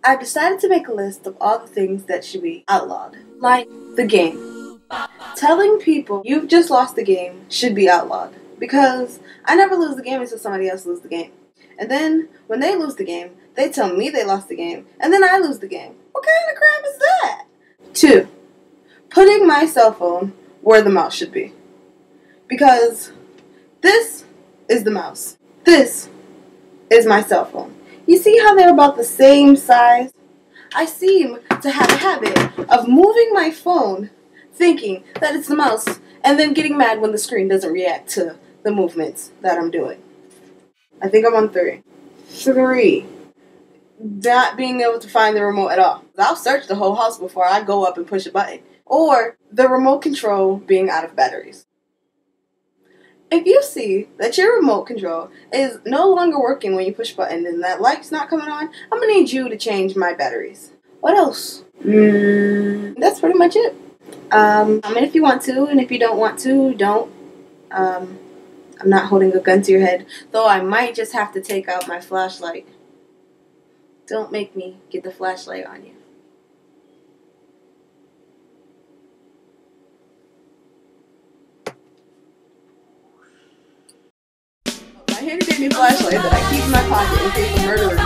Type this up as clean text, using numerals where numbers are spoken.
I decided to make a list of all the things that should be outlawed. Like the game. Telling people you've just lost the game should be outlawed. Because I never lose the game until somebody else loses the game. And then, when they lose the game, they tell me they lost the game, and then I lose the game. What kind of crap is that? 2. Putting my cell phone where the mouse should be. Because this is the mouse. This is my cell phone. You see how they're about the same size? I seem to have a habit of moving my phone, thinking that it's the mouse, and then getting mad when the screen doesn't react to the movements that I'm doing. I think I'm on 3. 3. Not being able to find the remote at all. I'll search the whole house before I go up and push a button. Or the remote control being out of batteries. If you see that your remote control is no longer working when you push a button and that light's not coming on, I'm going to need you to change my batteries. What else? That's pretty much it. And if you want to, and if you don't want to, don't. I'm not holding a gun to your head, though I might just have to take out my flashlight. Don't make me get the flashlight on you. My handy dandy flashlight that I keep in my pocket in case a murderer